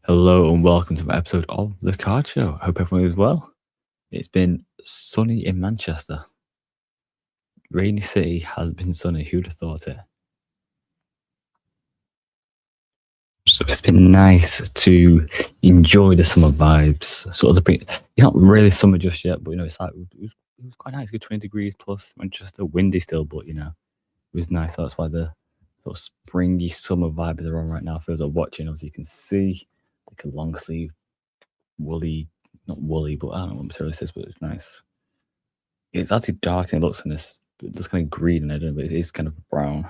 Hello and welcome to the episode of The Card Show. I hope everyone is well. It's been sunny in Manchester. Rainy City has been sunny. Who'd have thought it? So it's been nice to enjoy the summer vibes. It's not really summer just yet, but it's like it was quite nice. Good 20 degrees plus Manchester, windy still, but it was nice. That's why the sort of springy summer vibes are on right now. For those that are watching, obviously you can see like a long sleeve woolly, not woolly, but I don't know what material this is, but it's nice. It's actually dark and it looks it looks kind of green and I don't know, but it is kind of brown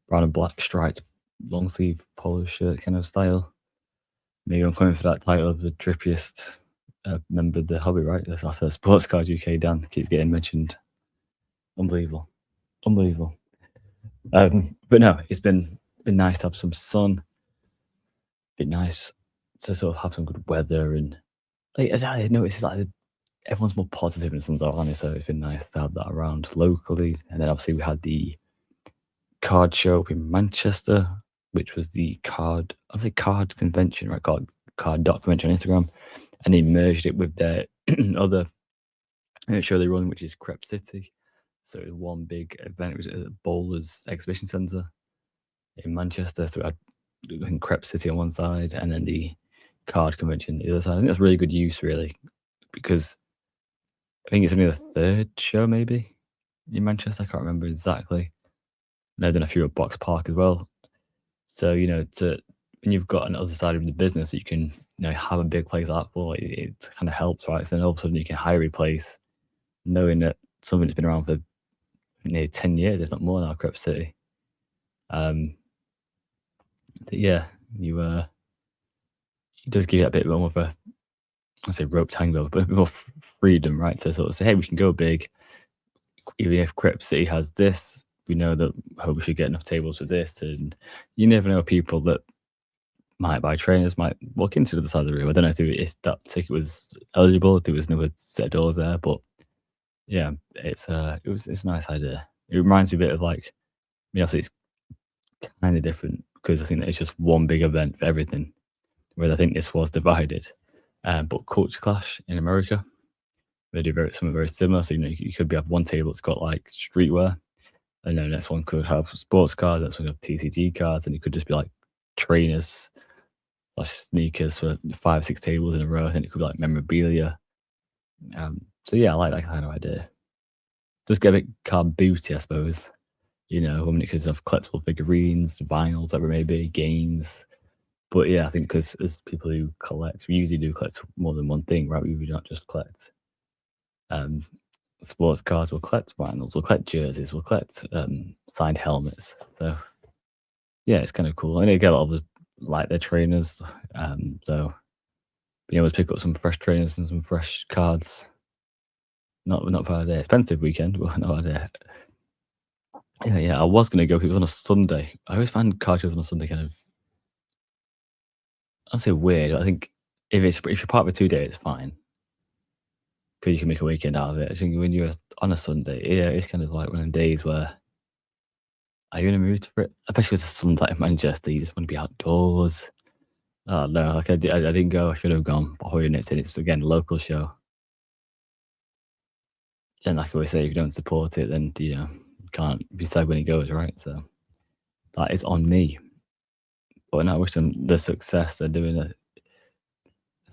and black striped long sleeve polo shirt kind of style. Maybe I'm coming for that title of the drippiest member of the hobby, right? That's also Sports Card UK. Dan keeps getting mentioned. Unbelievable, unbelievable. But no, it's been nice to have some sun. Been nice to sort of have some good weather and I noticed like everyone's more positive in the sun's out, so it's been nice to have that around locally. And then obviously we had the card show up in Manchester, which was the card convention, right? Card dot convention on Instagram, and they merged it with their other show they run, which is Crep City. So it was one big event. It was at the Bowlers Exhibition Centre in Manchester. So we had Crep City on one side, and then the card convention on the other side. I think that's really good use, really, because I think it's only the third show maybe in Manchester. I can't remember exactly. And I've done a few at Box Park as well. So when you've got another side of the business, you can have a big place like that for it kind of helps, right? So then all of a sudden you can hire a place, knowing that something that's been around for nearly 10 years, if not more now, Crep City. Yeah, it does give you that bit more of I say rope tango, but a bit more freedom, right? To sort of say, hey, we can go big. Even if Crep City has this, we know that we should get enough tables for this, and you never know people that might buy trainers might walk into the other side of the room. I don't know if that ticket was eligible, if there was another set of doors there, but yeah, it's a nice idea. It reminds me a bit of obviously it's kind of different because I think that it's just one big event for everything, whereas I think this was divided. But Culture Clash in America, they do something very similar. So you could have one table that's got like streetwear, and then the next one could have sports cards. Next one could have TCG cards, and it could just be like trainers / sneakers for 5-6 tables in a row. I think it could be like memorabilia. So yeah, I like that kind of idea. Just get a bit card booty, I suppose. When it comes to collectible figurines, vinyls, whatever it may be, games. But yeah, I think because as people who collect, we usually do collect more than one thing, right? We do not just collect sports cards, we'll collect vinyls, we'll collect jerseys, we'll collect signed helmets. So yeah, it's kind of cool. I know you get a lot of us like their trainers, so being able to pick up some fresh trainers and some fresh cards, not bad idea. Expensive weekend, but not bad idea. Yeah, I was gonna go because it was on a Sunday. I always find card shows on a Sunday kind of, I'd say weird. I think if you're part of a 2-day, it's fine because you can make a weekend out of it. I think when you're on a Sunday, yeah, it's kind of like one of the days where are you in a mood for it? Especially with the sun's like in Manchester, you just want to be outdoors. Oh no, like I didn't go. I should have gone. But Hoyer Nipton, it's again a local show, and like I always say, if you don't support it, then you can't be sad when it goes, right? So that is on me. But I wish them the success they're doing.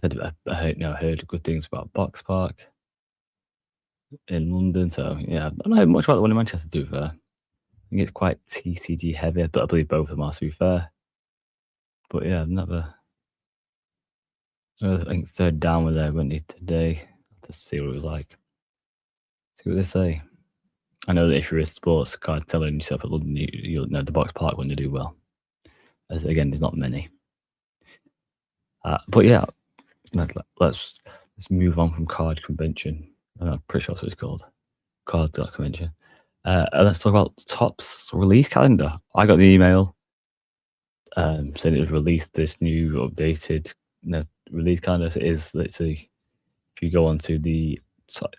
I heard good things about Box Park in London. So yeah, I don't know much about the one in Manchester. To be fair, I think it's quite TCG heavy, but I believe both of them are. To be fair, but yeah, I think Third Down were there, weren't they, today? Just see what it was like. See what they say. I know that if you're a sports card seller and yourself at London, you'll know the Box Park one to do well. As again, there's not many. But yeah, let's move on from card convention. I'm pretty sure that's what it's called. Card convention. And let's talk about Topps release calendar. I got the email saying it was released this new updated release calendar. It is, let's see, if you go onto the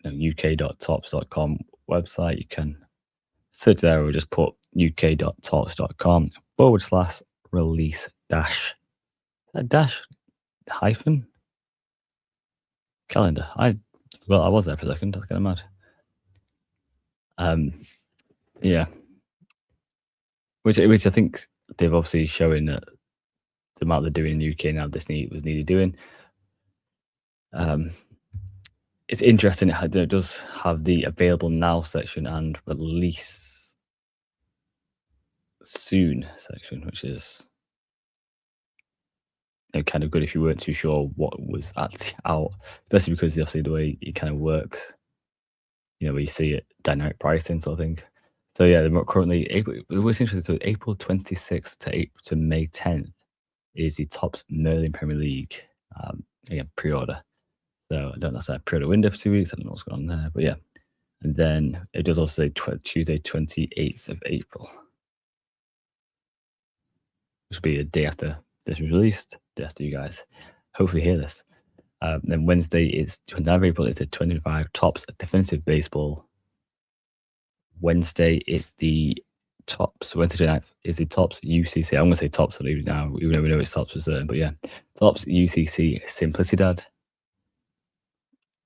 uk.topps.com website, you can search there or just put uk.topps.com /release dash hyphen calendar. I was there for a second. That's kind of mad. Yeah, which I think they've obviously showing that the amount they're doing in the UK now, this was needed doing. It's interesting. It does have the available now section and release soon section, which is kind of good if you weren't too sure what was actually out, especially because obviously the way it kind of works, where you see it dynamic pricing sort of thing. So yeah, they're currently April. What's interesting, so April 26th to May 10th is the Topps Merlin Premier League. Again, pre-order. So I don't know if that's a pre-order window for 2 weeks. I don't know what's going on there, but yeah. And then it does also say Tuesday, 28th of April, which will be a day after this was released, day after you guys hopefully hear this. Then Wednesday is 29th of April. It's a 25 Topps Defensive Baseball. Wednesday is the Topps. Wednesday 29th is the Topps UCC. I'm going to say Topps now, even though we know it's Topps for certain. But yeah, Topps UCC Simplicidad.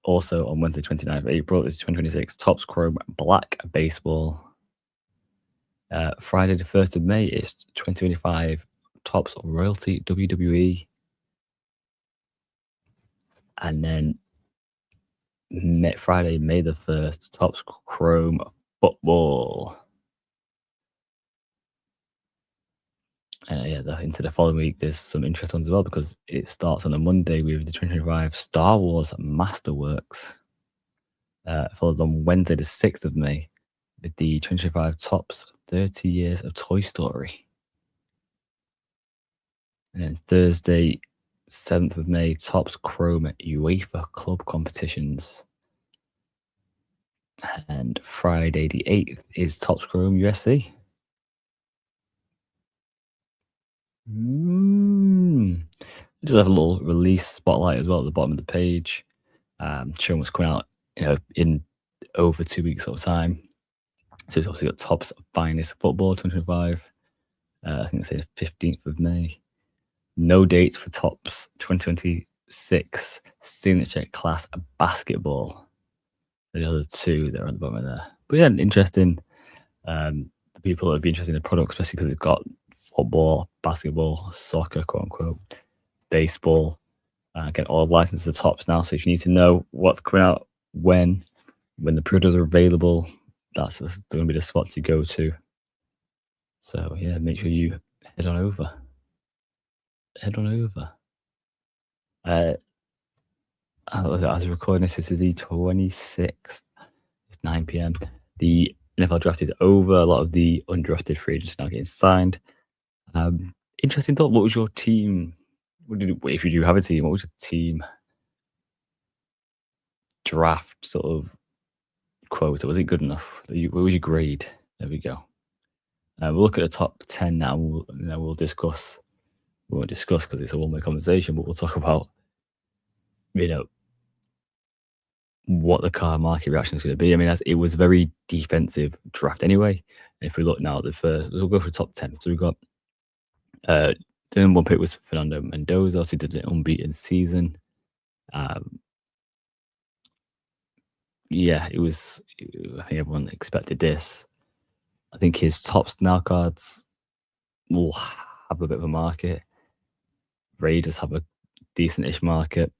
Also on Wednesday 29th of April is 2026 Topps Chrome Black Baseball. Friday the 1st of May is 2025 Topps Royalty WWE. And then Friday, May the 1st, Topps Chrome Football. Into the following week, there's some interesting ones as well because it starts on a Monday with the 2025 Star Wars Masterworks. Followed on Wednesday, the 6th of May, with the 2025 Topps 30 Years of Toy Story. And then Thursday, 7th of May, Topps Chrome UEFA Club Competitions. And Friday, the 8th, is Topps Chrome USC. It does have a little release spotlight as well at the bottom of the page, showing what's coming out, in over 2 weeks of time. So it's obviously got Topps Finest Football 2025. I think it's the 15th of May. No dates for Topps 2026 Signature Class Basketball. The other two that are on the bottom of there. But yeah, interesting. The people that would be interested in the product, especially because it's got football, basketball, soccer, quote unquote, baseball, get all licensed to Topps now. So if you need to know what's coming out when the products are available, that's going to be the spot to go to. So yeah, make sure you head on over. As we're recording this is the 26th. It's 9 p.m. The NFL draft is over. A lot of the undrafted free agents now getting signed. Interesting thought. What was your team? If you do have a team, what was your team draft sort of quote? Was it good enough? What was your grade? There we go. We'll look at the top 10 now. We'll discuss. We won't discuss because it's a one-way conversation, but we'll talk about, what the car market reaction is going to be. I mean, it was a very defensive draft anyway. And if we look now at we'll go for the top 10. So we've got the number one pick was Fernando Mendoza. He did an unbeaten season. Yeah, it was. I think everyone expected this. I think his Topps now cards will have a bit of a market. Raiders have a decent-ish market.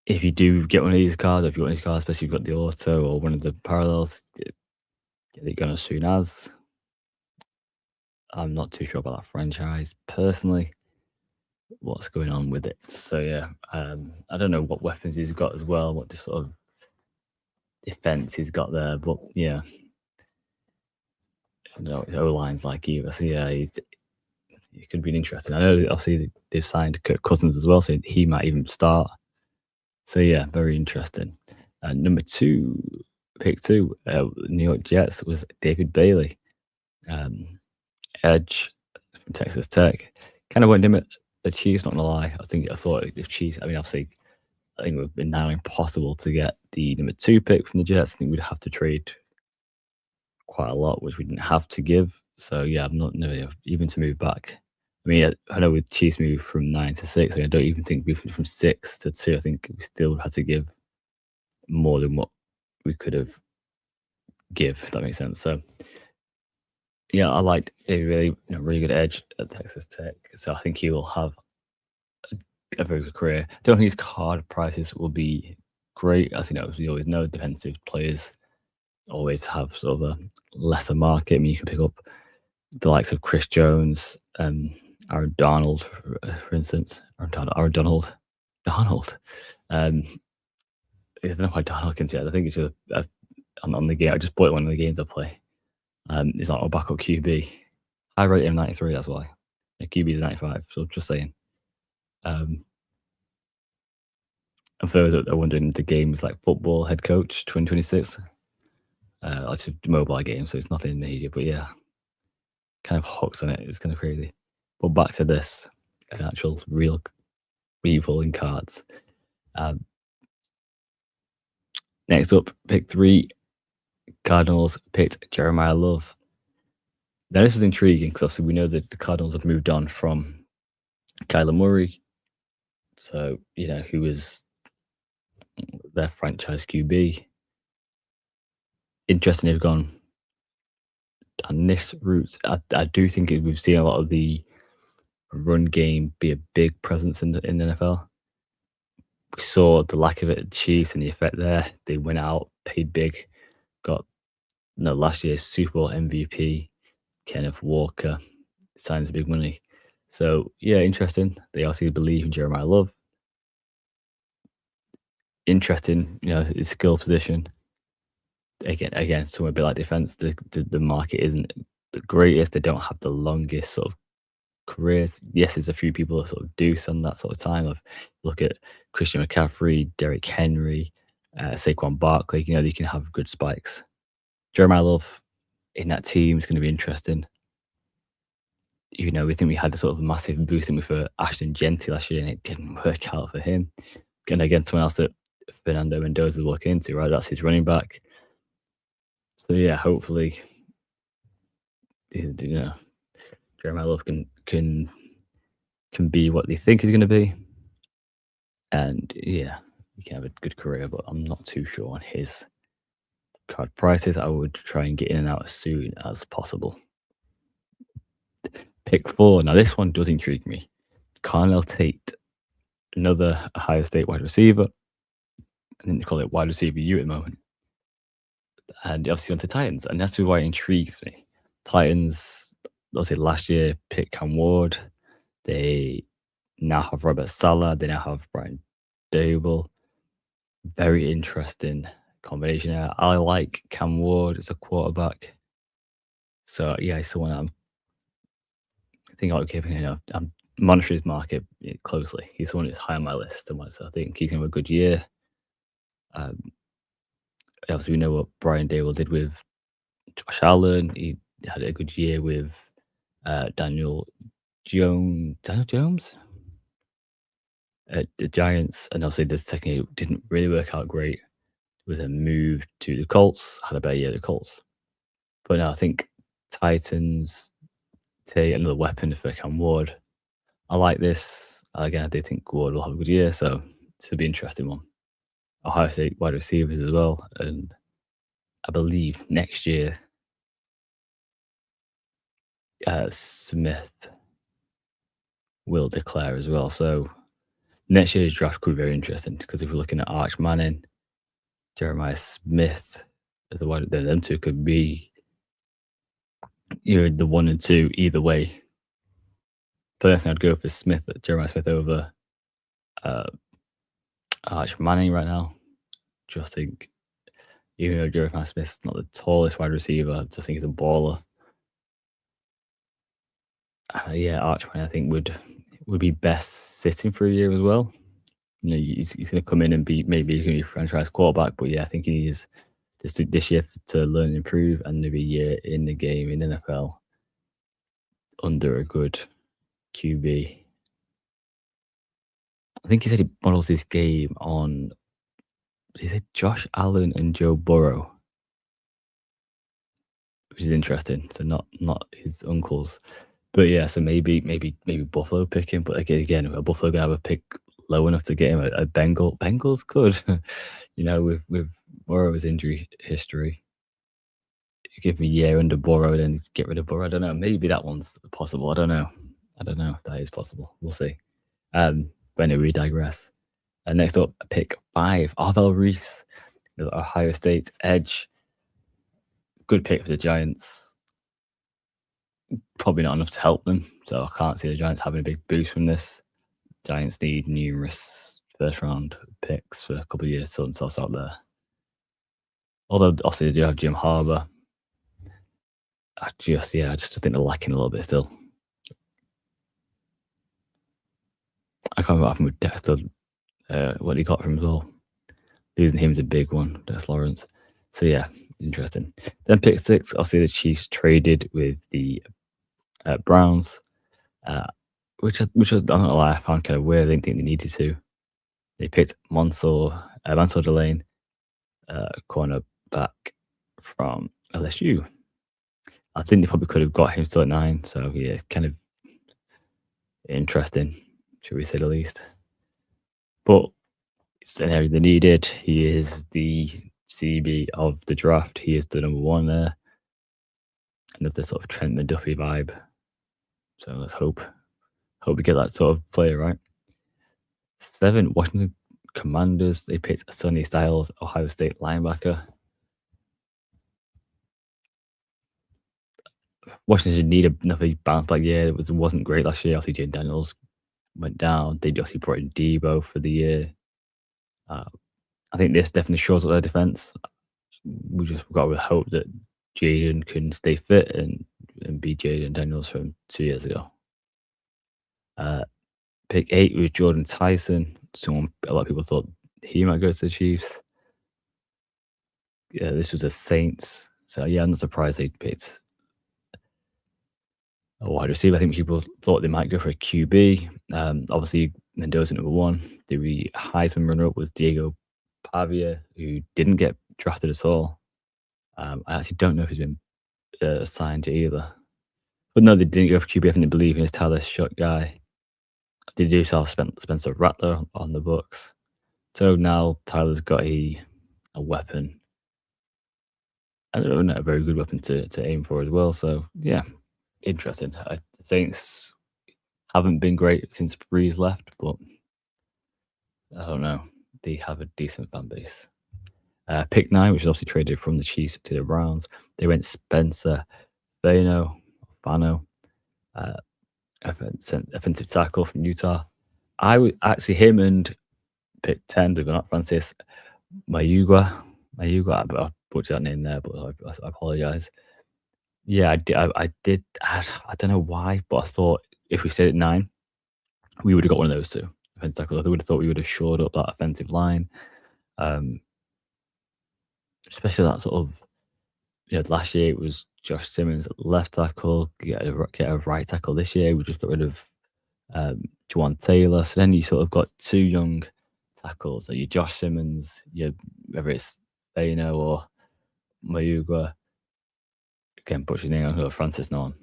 If you do get one of these cards, or if you want these cards, especially if you've got the auto or one of the parallels, get it going as soon as. I'm not too sure about that franchise personally. What's going on with it? So yeah, I don't know what weapons he's got as well, what the sort of defense he's got there, but yeah, his O-line's like either. So yeah, it could be interesting. I know obviously they've signed Kirk Cousins as well, so he might even start. So yeah, very interesting. Number two, pick two, New York Jets was David Bailey, edge from Texas Tech. Kind of went him at the Chiefs. Not gonna lie, I thought if Chiefs. I mean, obviously, I think it would have been now impossible to get the number two pick from the Jets. I think we'd have to trade quite a lot, which we didn't have to give. So yeah, I'm not even to move back. mean, I know with Chiefs moved from 9 to 6, I don't even think moving from 6 to 2, I think we still had to give more than what we could have if that makes sense. So, yeah, I liked a really good edge at Texas Tech. So I think he will have a very good career. Don't think his card prices will be great. As we always know, defensive players always have sort of a lesser market. I mean, you can pick up the likes of Chris Jones, Aaron Donald, for instance. Aaron Donald. I don't know why Donald can I think it's just on the game. I just bought one of the games I play. He's not a backup QB. I rate him 93, that's why. The QB is 95, so just saying. And for those that are wondering, the game is like football head coach 2026. It's a mobile game, so it's nothing major, but yeah, kind of hooks on it. It's kind of crazy. But back to this, an actual real people in cards. Next up, pick 3, Cardinals picked Jeremiah Love. Now, this was intriguing because obviously we know that the Cardinals have moved on from Kyler Murray, so who was their franchise QB. Interesting, they've gone on this route. I do think we've seen a lot of the run game be a big presence in the NFL. We saw the lack of it at the Chiefs and the effect there. They went out, paid big, got last year's Super Bowl MVP, Kenneth Walker, signs big money. So yeah, interesting. They also believe in Jeremiah Love. Interesting, his skill position. Again, somewhere a bit like defense. The market isn't the greatest. They don't have the longest sort of careers. Yes, there's a few people that sort of do spend that sort of time. Look at Christian McCaffrey, Derrick Henry, Saquon Barkley. They can have good spikes. Jeremiah Love in that team is going to be interesting. We think we had a sort of massive boost for Ashton Jeanty last year, and it didn't work out for him. And again, someone else that Fernando Mendoza is looking into, right? That's his running back. So yeah, hopefully, Jeremiah Love can be what they think he's going to be, and yeah, he can have a good career. But I'm not too sure on his card prices. I would try and get in and out as soon as possible. Pick 4. Now this one does intrigue me. Carnell Tate, another Ohio State wide receiver. I think they call it wide receiver U at the moment. And obviously onto Titans, and that's why it intrigues me. Titans, obviously last year picked Cam Ward. They now have Robert Saleh. They now have Brian Dable. Very interesting combination there. I like Cam Ward as a quarterback. So yeah, he's someone I think I'll give him. I'm monitoring his market closely. He's the one who's high on my list, so I think he's going to have a good year. Obviously, we know what Brian Dable did with Josh Allen. He had a good year with Daniel Jones at the Giants, and obviously the second year didn't really work out great. With a move to the Colts, had a better year at the Colts. But now I think Titans take another weapon for Cam Ward. I like this. Again, I do think Ward will have a good year, so this will be an interesting one. Ohio State wide receivers as well, and I believe next year Smith will declare as well. So next year's draft could be very interesting because if we're looking at Arch Manning, Jeremiah Smith, as the wide, them two could be the 1 and 2 either way. Personally, I'd go for Jeremiah Smith over Arch Manning right now. Just think, even though Jeremiah Smith's not the tallest wide receiver, I just think he's a baller. Arch Manning I think would be best sitting for a year as well. He's going to come in and maybe he's going to be a franchise quarterback, but yeah, I think he is just this year to learn and improve, and maybe a year in the game in NFL under a good QB. I think he said he models this game on, he said Josh Allen and Joe Burrow, which is interesting. So not his uncles. But yeah, so maybe Buffalo pick him, but again, are Buffalo gonna have a pick low enough to get him a Bengal? Bengals could, with Burrow's injury history. You give me a year under Burrow, then get rid of Burrow. I don't know. Maybe that one's possible. I don't know. I don't know. That is possible. We'll see. But anyway, we digress. Next up, pick 5, Arvell Reese, the Ohio State edge. Good pick for the Giants. Probably not enough to help them, so I can't see the Giants having a big boost from this. Giants need numerous first round picks for a couple of years to sort themselves out there. Although obviously they do have Jim Harbour. I just think they're lacking a little bit still. I can't remember what happened with Dexter, what he got from him as well. Losing him is a big one, Dex Lawrence. So yeah, interesting. Then pick 6, obviously the Chiefs traded with the Browns, which I don't know why I found kind of weird. I didn't think they needed to. They picked Mansour Delane, cornerback from LSU. I think they probably could have got him still at 9. So yeah, it's kind of interesting, should we say the least. But it's an area they needed. He is the CB of the draft. He is the number 1 there. Another sort of Trent McDuffie vibe. So let's hope we get that sort of player, right? 7, Washington Commanders. They picked Sonny Styles, Ohio State linebacker. Washington need another bounce back year. It wasn't great last year. Obviously, Jane Daniels went down. They obviously brought in Debo for the year. I think this definitely shows up their defense. We just got to hope that Jaden can stay fit and be Jaden Daniels from 2 years ago. Pick 8 was Jordan Tyson. A lot of people thought he might go to the Chiefs. Yeah, this was the Saints. So yeah, I'm not surprised they picked a wide receiver. I think people thought they might go for a QB. Obviously, Mendoza number 1. The Heisman runner-up was Diego Pavia, who didn't get drafted at all. I actually don't know if he's been signed either. But no, they didn't go for QB. I think they believe in his Tyler Shot guy. They do still have Spencer Rattler on the books. So now Tyler's got a weapon. I don't know, a very good weapon to aim for as well. So yeah, interesting. The Saints haven't been great since Breeze left, but I don't know. They have a decent fan base. Pick 9, which is obviously traded from the Chiefs to the Browns. They went Spencer Fano, offensive tackle from Utah. I would actually him and pick 10, believe it or not, Francis Mayugua. I butchered that name there, but I apologize. Yeah, I did. I don't know why, but I thought if we stayed at 9, we would have got one of those 2 offensive tackles. I would have thought we would have shored up that offensive line. Especially that sort of, last year it was Josh Simmons at left tackle, get a right tackle. This year we just got rid of Juwan Taylor. So then you sort of got 2 young tackles. So your Josh Simmons, whether it's Fano or Mayugua. Again, put your name on Francis Norn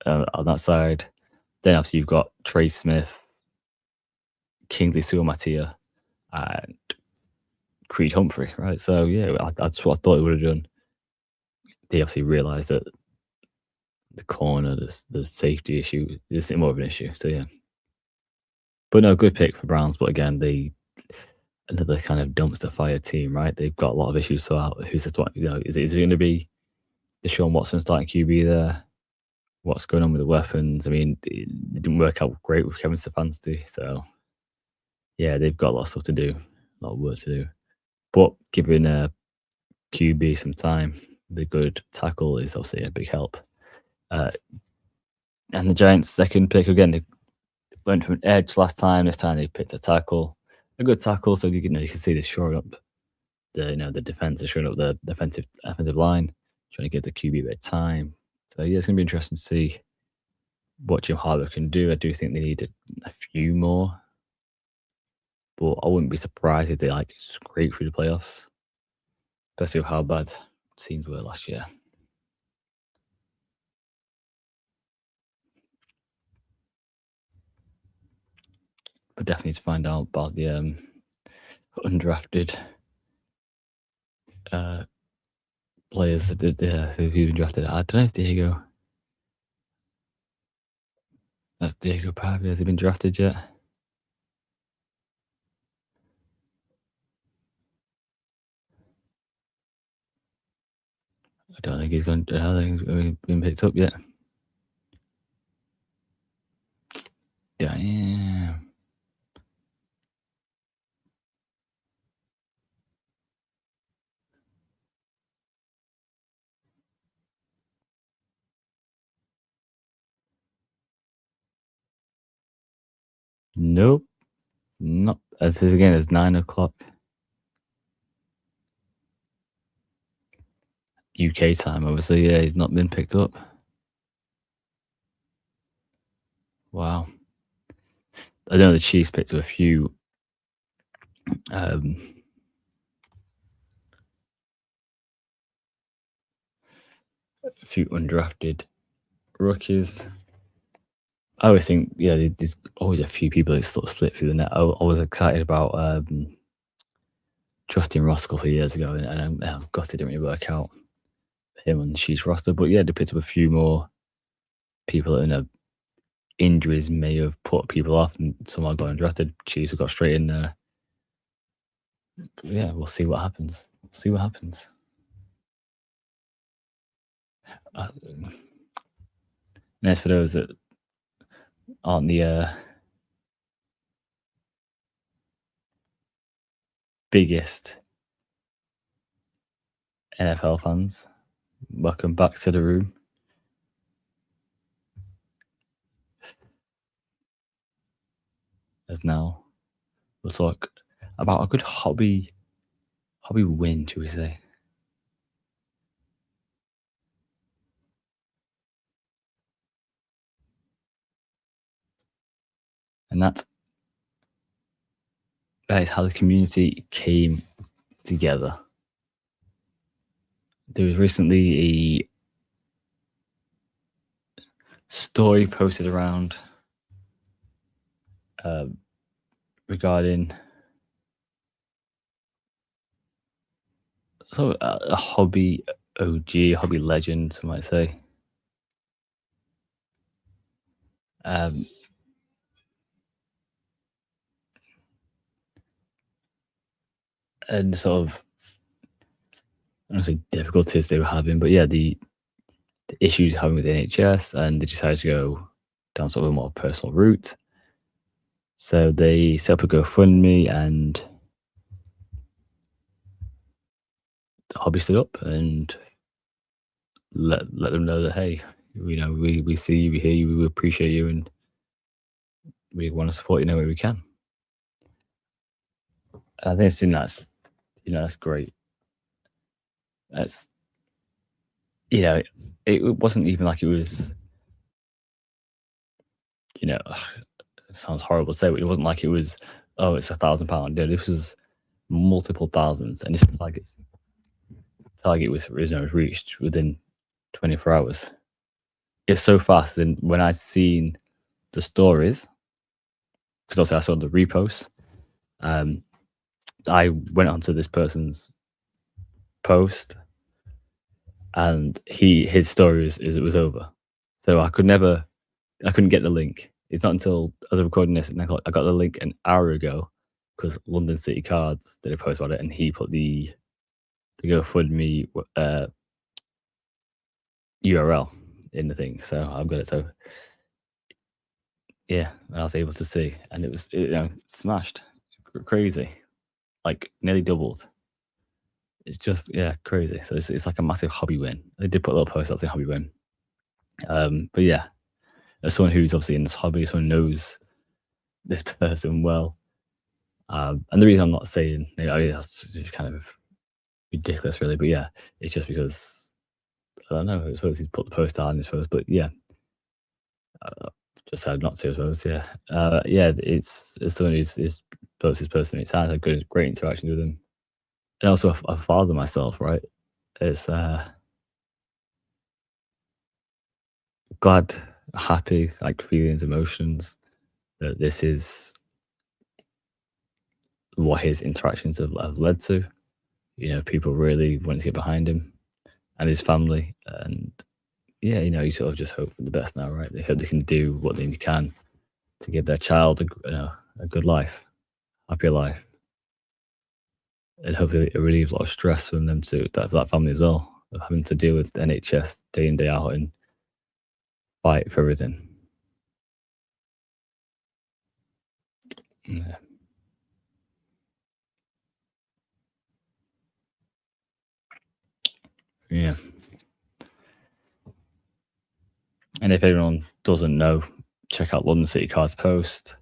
on that side. Then obviously you've got Trey Smith, Kingsley Suamatia, and Creed Humphrey, right? So yeah, that's what I thought it would have done. They obviously realised that the corner, the safety issue is more of an issue. So yeah, but no, good pick for Browns. But again, another kind of dumpster fire team, right? They've got a lot of issues. So who's the is it going to be Deshaun Watson starting QB there? What's going on with the weapons? I mean, it didn't work out great with Kevin Stefanski. So yeah, they've got a lot of stuff to do, a lot of work to do. But giving QB some time, the good tackle is obviously a big help. And the Giants' second pick, again, they went from an edge last time. This time they picked a tackle, a good tackle. So you can see this shoring up the defense, is showing up the offensive line, trying to give the QB a bit of time. So yeah, it's going to be interesting to see what Jim Harbaugh can do. I do think they need a few more, but I wouldn't be surprised if they scrape through the playoffs, especially with how bad teams were last year. but definitely to find out about the undrafted uh, players who've been drafted. I don't know if Diego Pavia has he been drafted yet? I don't think he's going. I don't think he's been picked up yet. Damn. Nope. Not as this again. It's 9 o'clock UK time. Obviously, yeah, he's not been picked up. Wow. I know the Chiefs picked up um, a few undrafted rookies. I always think, yeah, there's always a few people that sort of slip through the net. I was excited about Justin Ross a couple of years ago, and got it didn't really work out him on the Chiefs roster. But yeah, they picked up a few more people that injuries may have put people off, and some are going drafted. Chiefs have got straight in there. But yeah, we'll see what happens. See what happens. And as for those that aren't the biggest NFL fans, welcome back to the room. As now we'll talk about a good hobby win, should we say? And that is how the community came together. There was recently a story posted around regarding a hobby OG, hobby legend, some might say. And sort of, I don't say difficulties they were having, but yeah, the issues having with the NHS, and they decided to go down sort of a more personal route. So they set up a GoFundMe, and the hobby stood up and let them know that, hey, we see you, we hear you, we appreciate you, and we want to support you any way we can. I think that's great. That's it wasn't even like it was, it sounds horrible to say, but it wasn't like it was, oh, it's £1,000. Yeah, this was multiple thousands, and this target was reached within 24 hours. It's so fast, and when I seen the stories, because also I saw the reposts, I went onto this person's post, and his story is it was over. So I couldn't get the link. It's not until as I'm recording this, and I got the link an hour ago, because London City Cards did a post about it, and he put the GoFundMe URL in the thing. So I've got it. So yeah, I was able to see, and it was smashed, crazy, like nearly doubled. It's just crazy. So it's like a massive hobby win. They did put a little post out saying hobby win. But yeah, as someone who's obviously in this hobby, someone knows this person well. And the reason I'm not saying, that's just kind of ridiculous, really. But yeah, it's just because I don't know. I suppose he's put the post out in this post, but yeah, just decided not to. I suppose, yeah, yeah. It's someone who's posts his person. It's had a great interaction with him, and also a father myself, right? It's glad, happy, like feelings, emotions that this is what his interactions have led to. You know, people really wanting to get behind him and his family. And yeah, you know, you sort of just hope for the best now, right? They hope they can do what they can to give their child a good life, happier life. And hopefully it relieves a lot of stress from them too, for that family as well, of having to deal with the NHS day in, day out and fight for everything. Yeah. Yeah. And if anyone doesn't know, check out London City Cards Post.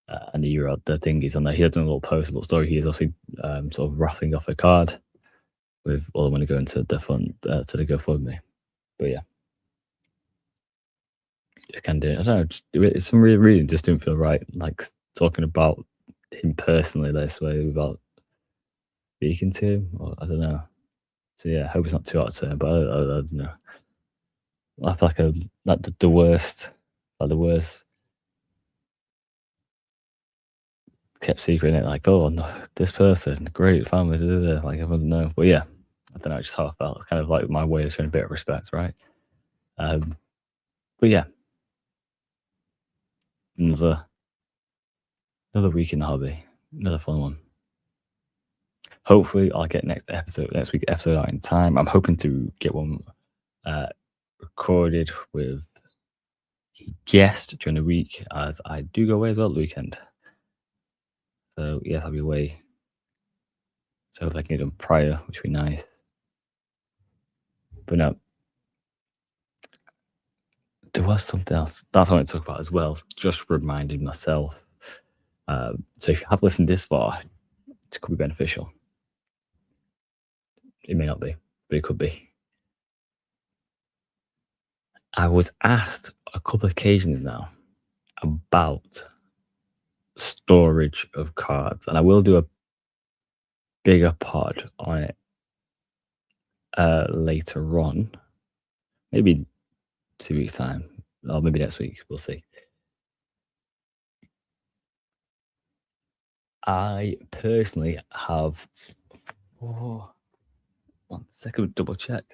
And the thing is on there. He has done a little post, a little story. He is obviously sort of rattling off a card with all the money going to the fund, to the GoFundMe. But yeah, just kind of, I don't know, just, some reason just didn't feel right. Like talking about him personally this way without speaking to him, or I don't know. So yeah, I hope it's not too hard to turn, but I don't know. I feel like the worst, like the worst kept secret in it. Like, oh no, this person, great family, like I don't know. But yeah, I don't know, just how I felt. It's kind of like my way of showing a bit of respect, right? But yeah, another another week in the hobby, another fun one. Hopefully, I'll get next week episode out in time. I'm hoping to get one recorded with a guest during the week, as I do go away as well the weekend. So yes, I'll be away. So if I can get them prior, which would be nice. But no, there was something else that's what I want to talk about as well. Just reminding myself. So if you have listened this far, it could be beneficial. It may not be, but it could be. I was asked a couple of occasions now about storage of cards, and I will do a bigger pod on it later on, maybe 2 weeks time, or maybe next week. We'll see. I personally have 1 second, double check.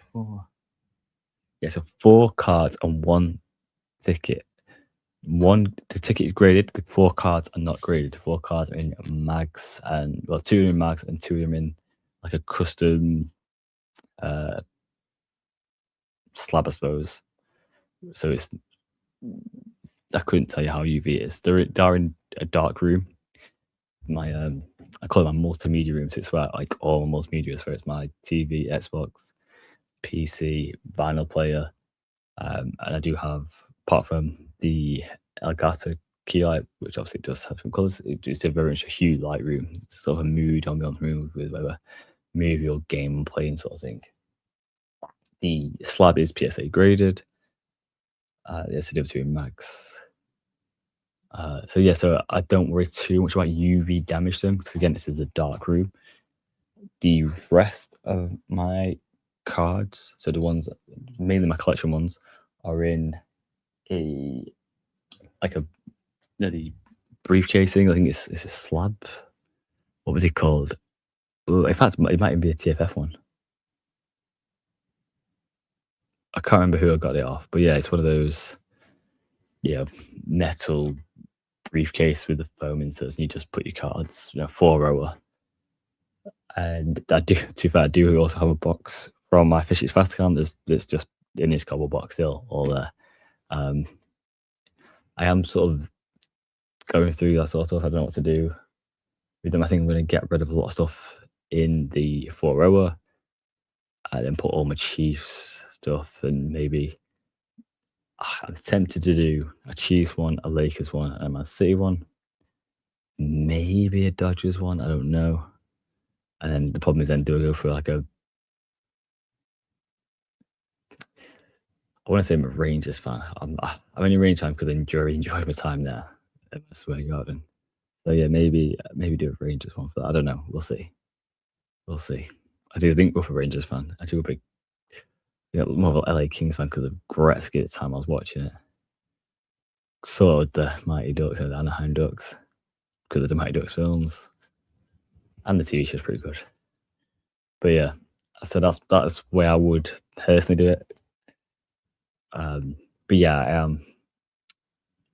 Yeah, so 4 cards and 1 ticket. The ticket is graded. The 4 cards are not graded. 4 cards are in mags, and 2 are in mags and 2 are in like a custom slab, I suppose. So it's, I couldn't tell you how UV it is. They're in a dark room. My I call it my multimedia room. So it's where like all my multimedia is. Where it's my TV, Xbox, PC, vinyl player, and I do have, apart from the Elgato key light, which obviously does have some colours. It's a very much a huge light room. It's sort of a mood ambiance room with whatever movie or game I'm playing sort of thing. The slab is PSA graded. The SDW max. So yeah, so I don't worry too much about UV damage to them, because again, this is a dark room. The rest of my cards, so the ones, mainly my collection ones, are in the briefcasing. I think it's a slab. What was it called? In fact, it might even be a TFF one. I can't remember who I got it off, but yeah, it's one of those, metal briefcase with the foam inserts, and you just put your cards, 4-rower. And I do also have a box from my Fish's Fast account. There's just in this cardboard box still all there. I am sort of going through that sort of. I don't know what to do with them. I think I'm going to get rid of a lot of stuff in the 4-rower, and then put all my Chiefs stuff, and maybe I'm tempted to do a Chiefs one, a Lakers one, and a Man City one. Maybe a Dodgers one. I don't know. And then the problem is, then do I go for like I want to say I'm a Rangers fan. I'm only Rangers fan because I enjoy my time there. I swear to God. So yeah, maybe do a Rangers one for that. I don't know. We'll see. I do think we're a Rangers fan. I do a big, more of a LA Kings fan because of Gretzky at the time I was watching it. So the Mighty Ducks and the Anaheim Ducks because of the Mighty Ducks films. and the TV show's pretty good. But yeah, so that's where I would personally do it. But yeah,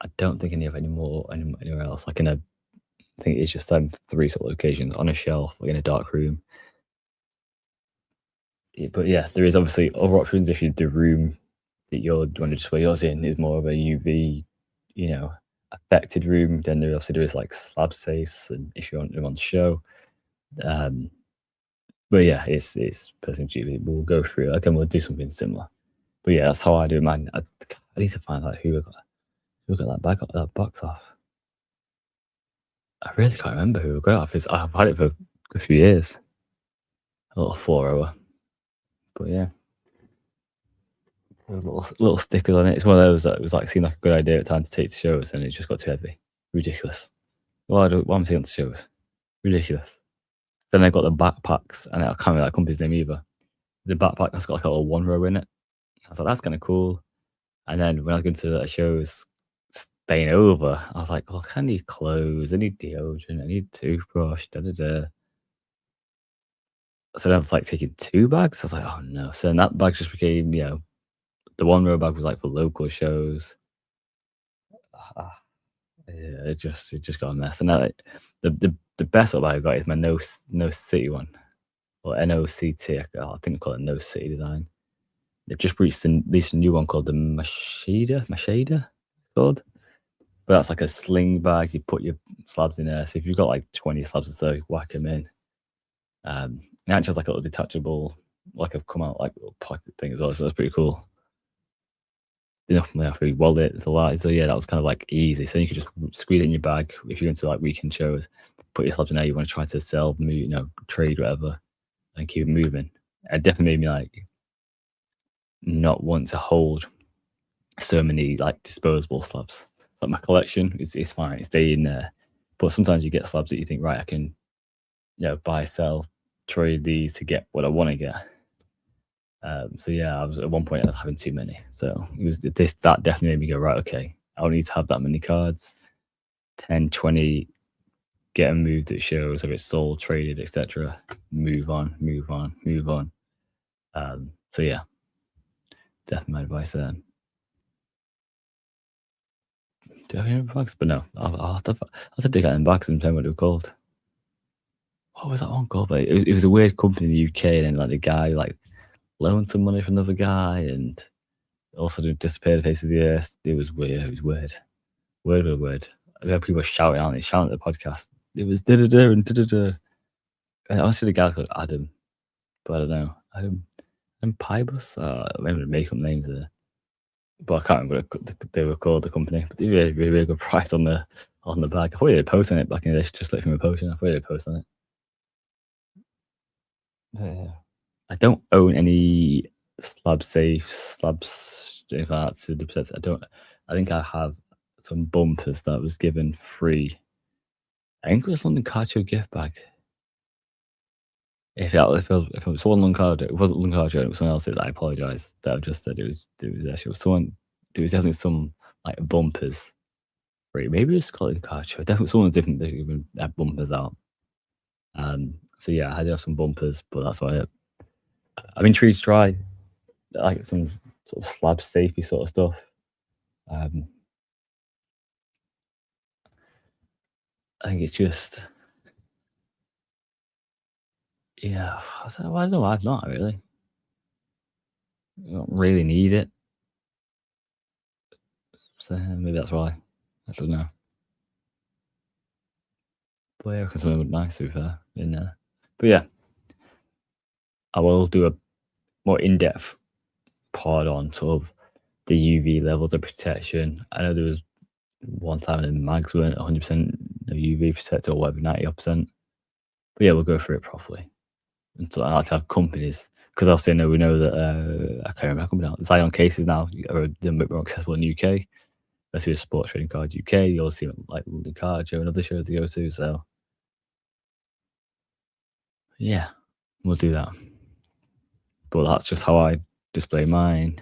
I don't think anywhere else. Like I think it's just them three sort of locations on a shelf, like in a dark room. But yeah, there is obviously other options if the room that you're want to display yours in is more of a UV, affected room. Then there is like slab safes, and if you want them on show. But yeah, it's personally cheap. We'll go through it. Again, we'll do something similar. But yeah, that's how I do mine. I need to find out who got that box off. I really can't remember who got it off. I've had it for a few years. A little 4-hour. But yeah. Little stickers on it. It's one of those that it was like seemed like a good idea at the time to take to shows, and it just got too heavy. Ridiculous. Why am I taking to shows? Ridiculous. Then I got the backpacks, and I can't remember that company's name either. The backpack has got like a little one row in it. I was like, that's kind of cool. And then when I was going to the shows, staying over, I was like, oh, I need clothes, I need deodorant, I need toothbrush, da da da. So then I was like taking 2 bags. I was like, oh no. So then that bag just became, the one row bag was like for local shows. Yeah, it just got a mess. And now the best one I got is my No City one, or NOCT. I think they call it No City Design. They've just released a new one called the Machida called. But that's like a sling bag. You put your slabs in there. So if you've got like 20 slabs or so, you whack them in. It actually has like a little detachable, like a come out like little pocket thing as well. So that's pretty cool. Enough money off your wallet. It's a lot. So yeah, that was kind of like easy. So you could just squeeze it in your bag if you're into like weekend shows. Put your slabs in there. You want to try to sell, trade, whatever, and keep it moving. It definitely made me like not want to hold so many like disposable slabs. Like my collection is fine. It's staying there. But sometimes you get slabs that you think, right, I can, buy, sell, trade these to get what I want to get. So yeah, at one point I was having too many. So that definitely made me go, right, okay, I don't need to have that many cards. 10, 20, get them moved at shows, if it's sold, traded, etc. Move on. So yeah, definitely my advice there. Do I have any bags? But no, I'll have to dig out in bags and tell what they were called. What was that one called? But it was a weird company in the UK, and then like the guy like loaned some money from another guy, and also disappeared face of the earth. It was weird. It was weird. I heard people shouting at the podcast. It was da da da and da da da. And honestly, the guy called Adam, but I don't know. Adam Pybus. I remember the makeup names there, but I can't remember what they were called. The company, but they really, really, really good price on the bag. I thought they did a post on it back in the day. Just like from a potion. I thought they did a post on it. Yeah. I don't own any slabs. If that's to the percent. I think I have some bumpers that was given free. I think it was London Car Show gift bag. If it was London Car Show, it wasn't London Car Show. It was someone else's. I apologize. That I just said it was actually someone. There was definitely some like bumpers free. Maybe it was called Car Show. Definitely someone different that even had bumpers out. So yeah, I did have some bumpers, but that's why I'm intrigued to try like some sort of slab safety sort of stuff. I think it's just, yeah, I don't know. I've not really. I don't really need it, so maybe that's why. I don't know. But yeah, because something would nice to be fair in there. But yeah, I will do a more in-depth pod on sort of the UV levels of protection. I know there was one time the mags weren't 100% UV protected or whatever, 90%. But yeah, we'll go through it properly. And so I like to have companies, because obviously we know that I can't remember how company now. Zion cases now are a bit more accessible in the UK. Let's see, Sports Trading Cards UK. You'll see like the card show and other shows to go to. So yeah, we'll do that. But that's just how I display mine.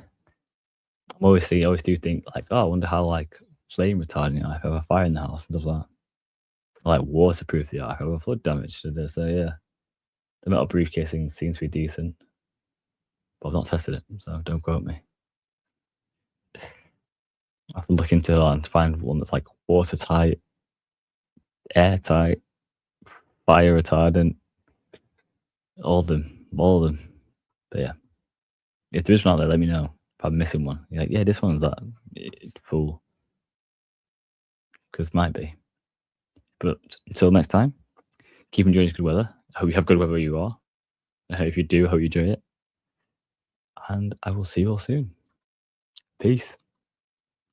I always do think like, oh, I wonder how like flame retardant if I have a fire in the house and stuff like that. like waterproof the Ark over flood damage. So yeah, the metal briefcasing seems to be decent, but I've not tested it, so don't quote me. I have to look into that and find one that's like watertight, airtight, fire retardant, all of them, all of them. But yeah, if there is one out there, let me know if I'm missing one. You're like, yeah, this one's that full, because might be. But until next time, keep enjoying this good weather. I hope you have good weather where you are. If you do, I hope you enjoy it. And I will see you all soon. Peace.